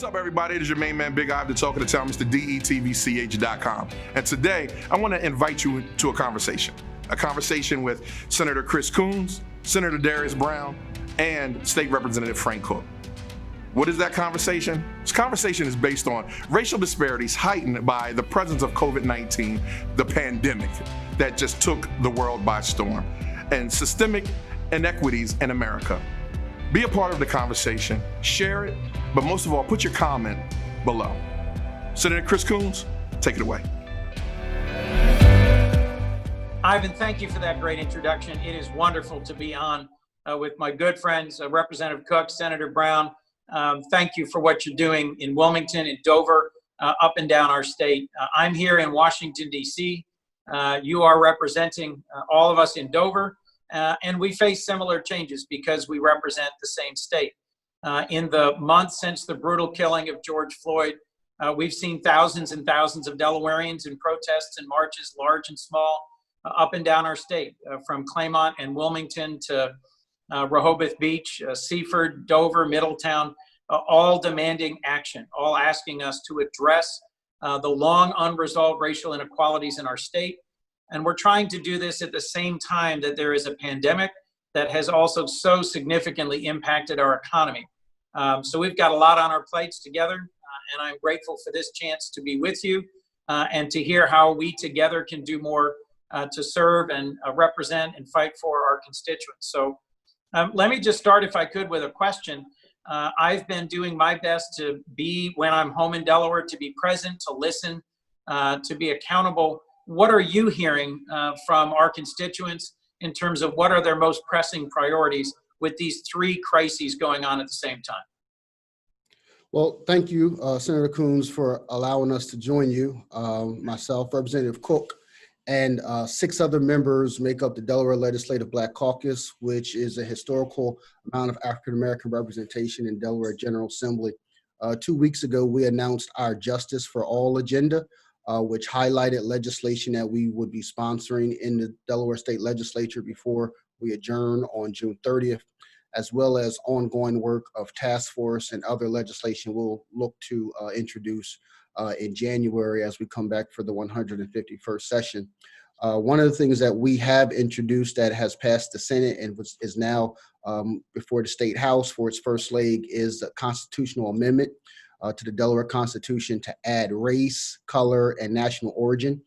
What's up, everybody? It is your main man, Big Ive, the talk of the town, Mr. DETVch.com. And today, I want to invite you to a conversation with Senator Coons, Senator Darius Brown, and State Representative Frank Cooke. What is that conversation? This conversation is based on racial disparities heightened by the presence of COVID-19, the pandemic that just took the world by storm, and systemic inequities in America. Be a part of the conversation, share it, but most of all, put your comment below. Senator Coons, take it away. Ivan, thank you for that great introduction. It is wonderful to be on with my good friends, Representative Cooke, Senator Brown. Thank you for what you're doing in Wilmington, in Dover, up and down our state. I'm here in Washington, D.C. You are representing all of us in Dover, and we face similar changes because we represent the same state. In the months since the brutal killing of George Floyd, we've seen thousands and thousands of Delawareans in protests and marches, large and small, up and down our state, from Claymont and Wilmington to Rehoboth Beach, Seaford, Dover, Middletown, all demanding action, all asking us to address the long unresolved racial inequalities in our state. And we're trying to do this at the same time that there is a pandemic that has also so significantly impacted our economy. So we've got a lot on our plates together, and I'm grateful for this chance to be with you and to hear how we together can do more to serve and represent and fight for our constituents. So let me just start, if I could, with a question. I've been doing my best to be, when I'm home in Delaware, to be present, to listen, to be accountable. What are you hearing from our constituents in terms of what are their most pressing priorities with these three crises going on at the same time? Well, thank you, Senator Coons, for allowing us to join you. Myself, Representative Cooke, and 6 other members make up the Delaware Legislative Black Caucus, which is a historical amount of African-American representation in Delaware General Assembly. 2 weeks ago, we announced our Justice for All agenda, which highlighted legislation that we would be sponsoring in the Delaware State Legislature before we adjourn on June 30th, as well as ongoing work of task force and other legislation we'll look to introduce in January as we come back for the 151st session. One of the things that we have introduced that has passed the Senate and is now before the State House for its first leg is a constitutional amendment to the Delaware Constitution to add race, color, and national origin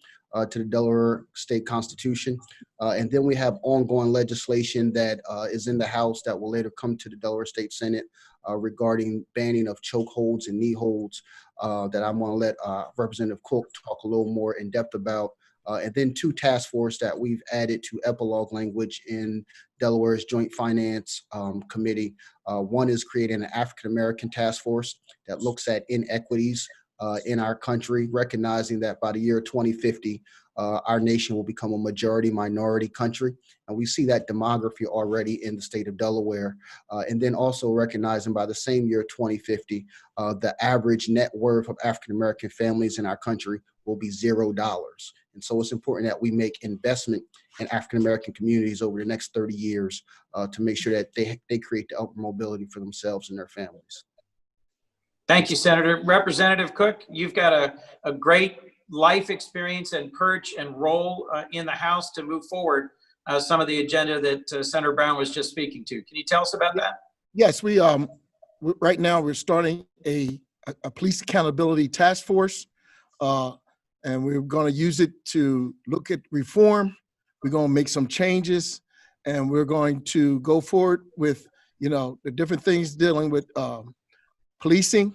to the Delaware State Constitution. And then we have ongoing legislation that is in the House that will later come to the Delaware State Senate regarding banning of chokeholds and knee holds that I'm gonna let Representative Cooke talk a little more in depth about. And then 2 task force that we've added to epilogue language in Delaware's Joint Finance Committee. One is creating an African-American task force that looks at inequities in our country, recognizing that by the year 2050, our nation will become a majority minority country. And we see that demography already in the state of Delaware. And then also recognizing by the same year 2050, the average net worth of African-American families in our country will be $0. And so it's important that we make investment in African-American communities over the next 30 years to make sure that they create the upward mobility for themselves and their families. Thank you, Senator. Representative Cooke, you've got a great life experience and perch and role in the House to move forward some of the agenda that Senator Brown was just speaking to. Can you tell us about that? Yes, we right now we're starting a police accountability task force, and we're going to use it to look at reform. We're going to make some changes, and we're going to go forward with the different things dealing with policing,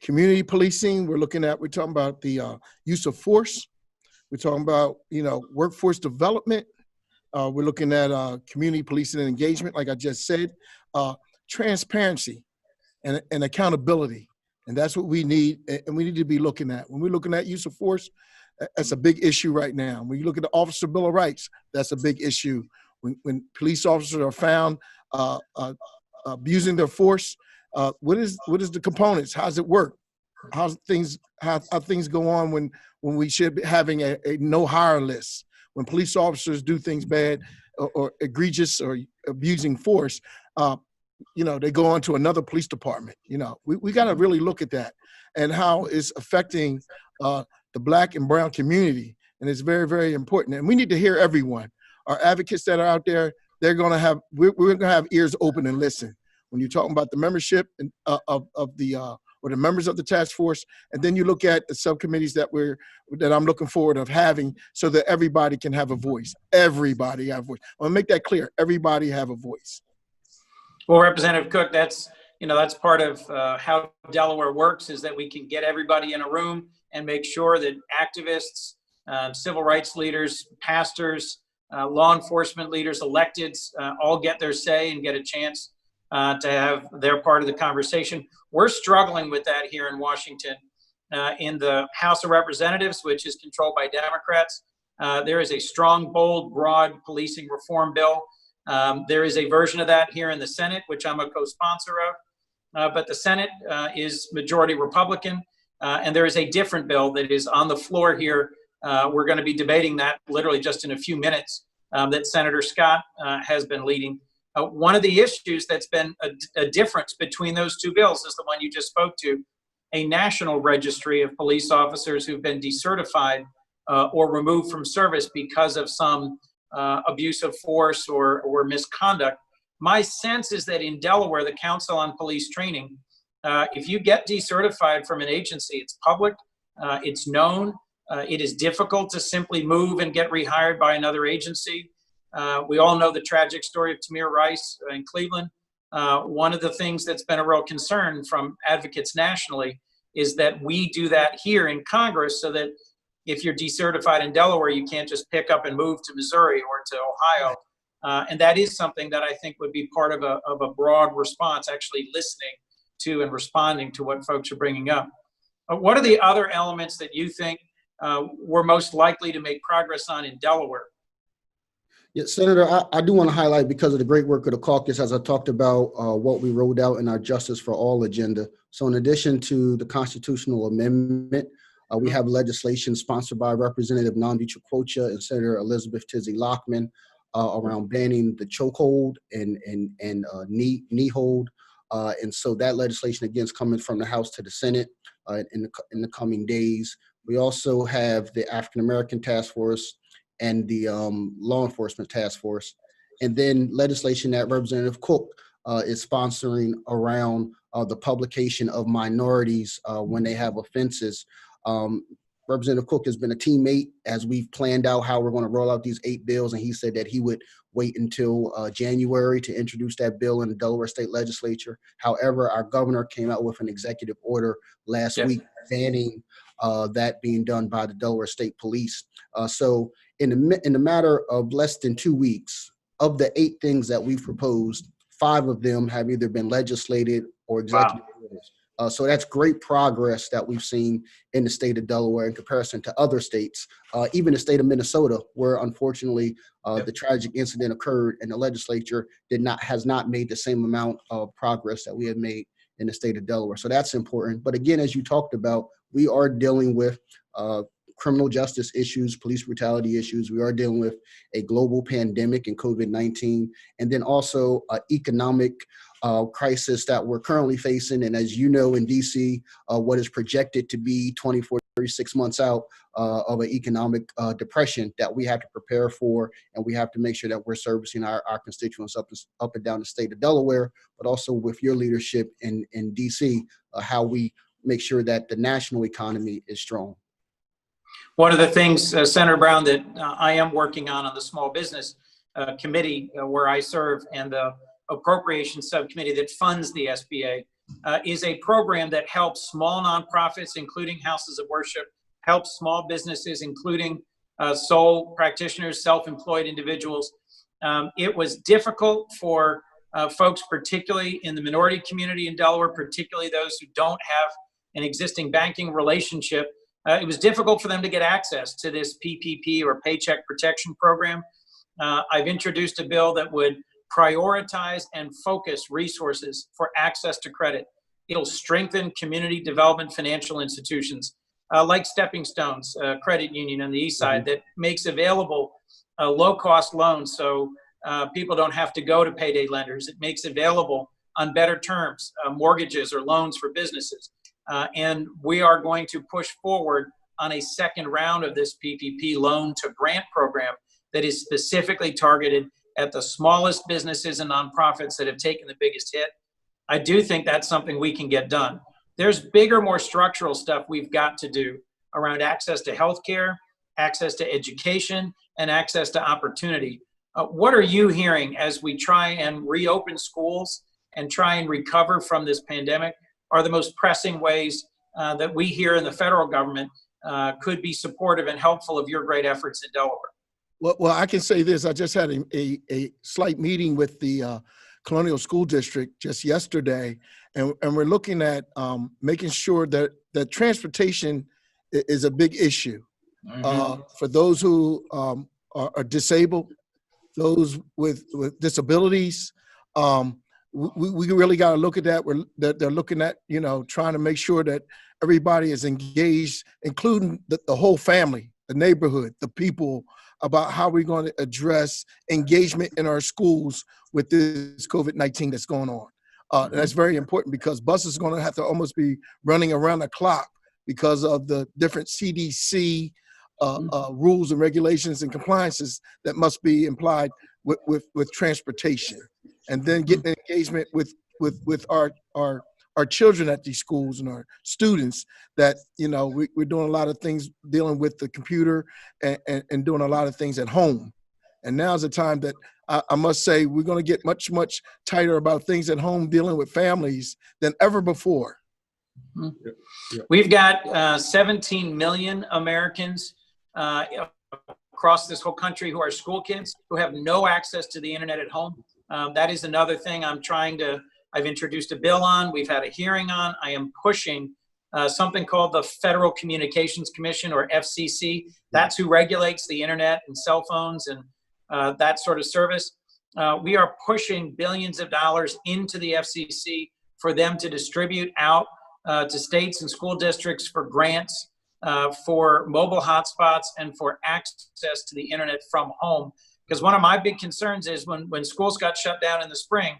community policing. We're talking about the use of force. We're talking about, workforce development. We're looking at community policing and engagement, like I just said, transparency and accountability. And that's what we need, and we need to be looking at. When we're looking at use of force, that's a big issue right now. When you look at the Officer Bill of Rights, that's a big issue. When police officers are found abusing their force, what is the components? How does it work? How things go on when we should be having a no hire list? When police officers do things bad or egregious or abusing force, they go on to another police department. We got to really look at that and how it's affecting the Black and brown community. And it's very, very important. And we need to hear everyone. Our advocates that are out there, we're going to have ears open and listen. When you're talking about the membership and, or the members of the task force, and then you look at the subcommittees that I'm looking forward of having, so that everybody can have a voice. Everybody have a voice. I want to make that clear. Everybody have a voice. Well, Representative Cooke, that's part of how Delaware works, is that we can get everybody in a room and make sure that activists, civil rights leaders, pastors, law enforcement leaders, electeds, all get their say and get a chance to have their part of the conversation. We're struggling with that here in Washington. In the House of Representatives, which is controlled by Democrats, there is a strong, bold, broad policing reform bill. There is a version of that here in the Senate, which I'm a co-sponsor of, but the Senate is majority Republican, and there is a different bill that is on the floor here. We're going to be debating that literally just in a few minutes, that Senator Scott has been leading. One of the issues that's been a difference between those two bills is the one you just spoke to, a national registry of police officers who've been decertified or removed from service because of some abuse of force or misconduct. My sense is that in Delaware, the Council on Police Training, if you get decertified from an agency, it's public, it's known, it is difficult to simply move and get rehired by another agency. We all know the tragic story of Tamir Rice in Cleveland. One of the things that's been a real concern from advocates nationally is that we do that here in Congress, so that if you're decertified in Delaware, you can't just pick up and move to Missouri or to Ohio. And that is something that I think would be part of a broad response, actually listening to and responding to what folks are bringing up. What are the other elements that you think we're most likely to make progress on in Delaware? Yeah, Senator, I do want to highlight, because of the great work of the caucus, as I talked about what we rolled out in our Justice for All agenda. So in addition to the constitutional amendment, we have legislation sponsored by Representative Nandicha Quocha and Senator Elizabeth Tizzy Lockman around banning the chokehold and knee hold. And so that legislation, again, is coming from the House to the Senate in the coming days. We also have the African American Task Force and the Law Enforcement Task Force, and then legislation that Representative Cooke is sponsoring around the publication of minorities when they have offenses. Representative Cooke has been a teammate as we've planned out how we're going to roll out these 8 bills, and he said that he would wait until January to introduce that bill in the Delaware State Legislature. However, our governor came out with an executive order last week banning that being done by the Delaware State Police. So in the matter of less than 2 weeks, of the 8 things that we've proposed, 5 of them have either been legislated or executive orders. So that's great progress that we've seen in the state of Delaware in comparison to other states, even the state of Minnesota, where unfortunately the tragic incident occurred and the legislature has not made the same amount of progress that we have made in the state of Delaware. So that's important. But again, as you talked about, we are dealing with criminal justice issues, police brutality issues. We are dealing with a global pandemic and COVID-19, and then also economic crisis that we're currently facing. And as you know, in DC, what is projected to be 24, 36 months out of an economic depression that we have to prepare for, and we have to make sure that we're servicing our constituents up and down the state of Delaware, but also with your leadership in DC, how we make sure that the national economy is strong. One of the things, Senator Brown, that I am working on the Small Business Committee where I serve, and the Appropriations Subcommittee that funds the SBA, is a program that helps small nonprofits, including houses of worship, helps small businesses, including sole practitioners, self-employed individuals. It was difficult for folks, particularly in the minority community in Delaware, particularly those who don't have an existing banking relationship. It was difficult for them to get access to this PPP or Paycheck Protection Program. I've introduced a bill that would prioritize and focus resources for access to credit. It'll strengthen community development financial institutions like Stepping Stones Credit Union on the east side that makes available low-cost loans so people don't have to go to payday lenders. It makes available on better terms, mortgages or loans for businesses. And we are going to push forward on a second round of this PPP loan to grant program that is specifically targeted at the smallest businesses and nonprofits that have taken the biggest hit. I do think that's something we can get done. There's bigger, more structural stuff we've got to do around access to healthcare, access to education, and access to opportunity. What are you hearing as we try and reopen schools and try and recover from this pandemic are the most pressing ways that we here in the federal government could be supportive and helpful of your great efforts in Delaware? Well, I can say this. I just had a slight meeting with the Colonial School District just yesterday, and we're looking at making sure that transportation is a big issue for those who are disabled, those with disabilities. We really got to look at that. They're looking at, trying to make sure that everybody is engaged, including the whole family, the neighborhood, the people, about how we're going to address engagement in our schools with this COVID-19 that's going on. And that's very important because buses are going to have to almost be running around the clock because of the different CDC rules and regulations and compliances that must be implied with transportation. And then getting engagement with our children at these schools and our students that, we're doing a lot of things dealing with the computer and doing a lot of things at home. And now's the time that I must say we're going to get much, much tighter about things at home dealing with families than ever before. We've got 17 million Americans across this whole country who are school kids who have no access to the internet at home. That is another thing I've introduced a bill on, we've had a hearing on. I am pushing something called the Federal Communications Commission, or FCC. That's who regulates the internet and cell phones and that sort of service. We are pushing billions of dollars into the FCC for them to distribute out to states and school districts for grants for mobile hotspots and for access to the internet from home. Because one of my big concerns is when schools got shut down in the spring,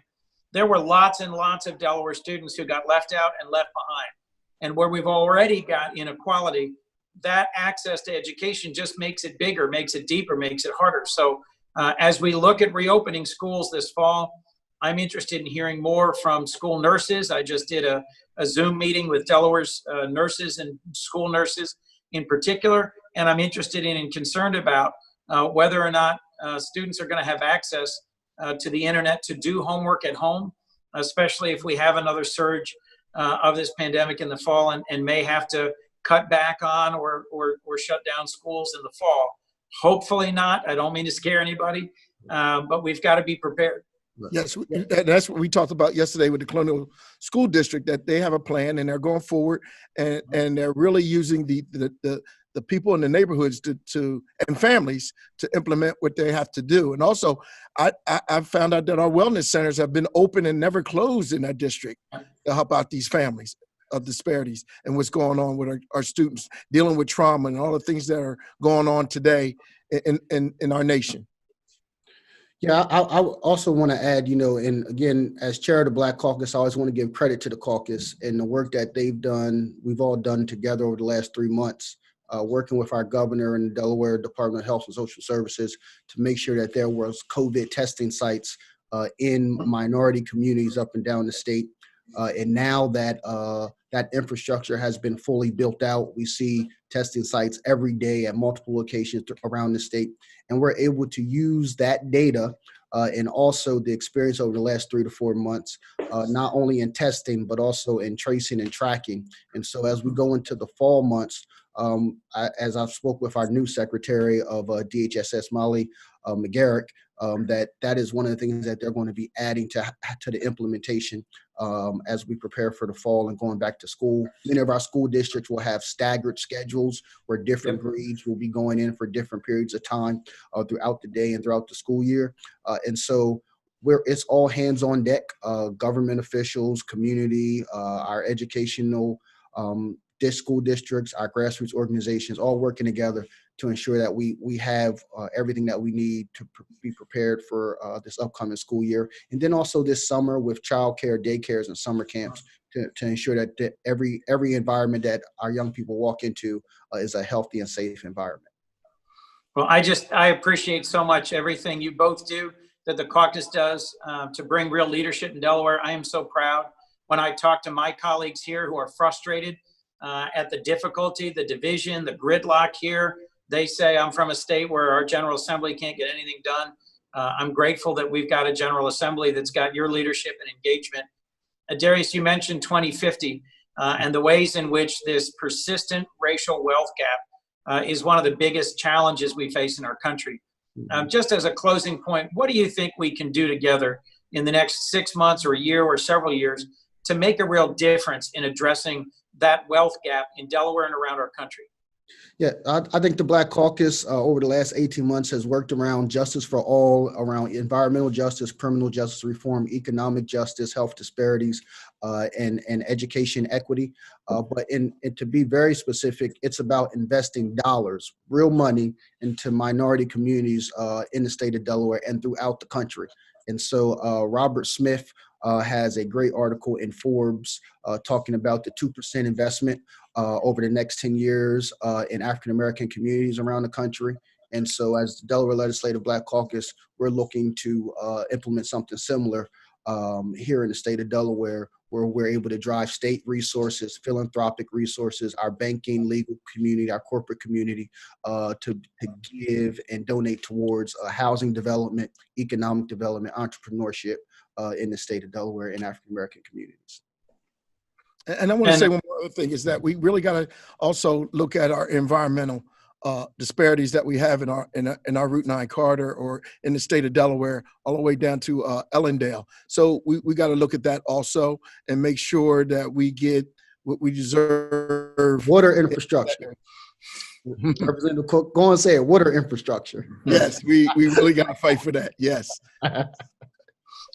there were lots and lots of Delaware students who got left out and left behind. And where we've already got inequality, that access to education just makes it bigger, makes it deeper, makes it harder. So as we look at reopening schools this fall, I'm interested in hearing more from school nurses. I just did a Zoom meeting with Delaware's nurses and school nurses in particular. And I'm interested in and concerned about whether or not students are going to have access to the internet to do homework at home, especially if we have another surge of this pandemic in the fall and may have to cut back on or shut down schools in the fall. Hopefully not. I don't mean to scare anybody, but we've got to be prepared. Yes, that's what we talked about yesterday with the Colonial School District, that they have a plan and they're going forward and they're really using the people in the neighborhoods and families to implement what they have to do. And also, I found out that our wellness centers have been open and never closed in our district to help out these families of disparities and what's going on with our students dealing with trauma and all the things that are going on today in our nation. Yeah, I also want to add, and again, as chair of the Black Caucus, I always want to give credit to the caucus and the work that they've done, we've all done together over the last 3 months, working with our governor and the Delaware Department of Health and Social Services to make sure that there was COVID testing sites in minority communities up and down the state. And now that that infrastructure has been fully built out, we see testing sites every day at multiple locations around the state. And we're able to use that data and also the experience over the last 3 to 4 months, not only in testing, but also in tracing and tracking. And so as we go into the fall months, as I've spoke with our new secretary of DHSS, Molly McGarrick, that is one of the things that they're going to be adding to the implementation as we prepare for the fall and going back to school. Many of our school districts will have staggered schedules where different grades will be going in for different periods of time throughout the day and throughout the school year. And so it's all hands on deck, government officials, community, our educational school districts, our grassroots organizations, all working together to ensure that we have everything that we need to be prepared for this upcoming school year. And then also this summer with childcare, daycares, and summer camps to ensure that every environment that our young people walk into is a healthy and safe environment. Well, I appreciate so much everything you both do, that the caucus does to bring real leadership in Delaware. I am so proud when I talk to my colleagues here who are frustrated at the difficulty, the division, the gridlock here. They say, I'm from a state where our General Assembly can't get anything done. I'm grateful that we've got a General Assembly that's got your leadership and engagement. Darius, you mentioned 2050 and the ways in which this persistent racial wealth gap is one of the biggest challenges we face in our country. Just as a closing point, what do you think we can do together in the next 6 months or a year or several years to make a real difference in addressing that wealth gap in Delaware and around our country? Yeah, I think the Black Caucus over the last 18 months has worked around justice for all, around environmental justice, criminal justice reform, economic justice, health disparities, and education equity. But to be very specific, it's about investing dollars, real money, into minority communities in the state of Delaware and throughout the country. And so Robert Smith has a great article in Forbes talking about the 2% investment over the next 10 years in African-American communities around the country. And so as the Delaware Legislative Black Caucus, we're looking to implement something similar here in the state of Delaware, where we're able to drive state resources, philanthropic resources, our banking, legal community, our corporate community to give and donate towards housing development, economic development, entrepreneurship in the state of Delaware and African-American communities. And I want to say one more other thing is that we really got to also look at our environmental disparities that we have in our Route 9 corridor or in the state of Delaware, all the way down to Ellendale. So we got to look at that also and make sure that we get what we deserve. Water infrastructure. Representative Cook, go and say it. Water infrastructure. Yes, we really got to fight for that. Yes.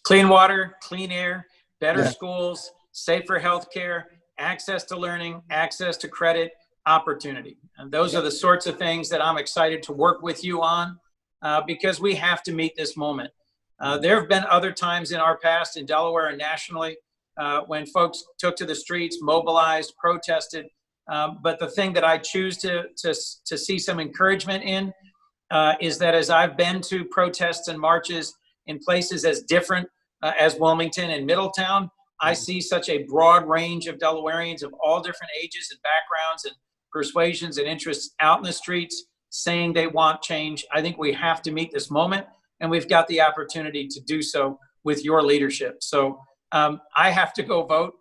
Clean water, clean air, better Yeah. schools, safer healthcare, access to learning, access to credit, opportunity. And those are the sorts of things that I'm excited to work with you on because we have to meet this moment. There have been other times in our past in Delaware and nationally when folks took to the streets, mobilized, protested. But the thing that I choose to see some encouragement in is that as I've been to protests and marches in places as different as Wilmington and Middletown, I see such a broad range of Delawareans of all different ages and backgrounds and persuasions and interests out in the streets saying they want change. I think we have to meet this moment, and we've got the opportunity to do so with your leadership. So I have to go vote.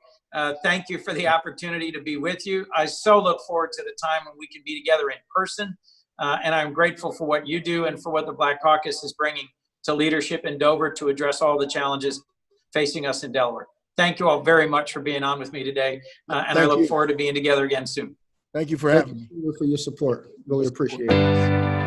Thank you for the opportunity to be with you. I so look forward to the time when we can be together in person, and I'm grateful for what you do and for what the Black Caucus is bringing to leadership in Dover to address all the challenges facing us in Delaware. Thank you all very much for being on with me today, and I look forward to being together again soon. Thank you for having me. Thank you for your support. Really appreciate it.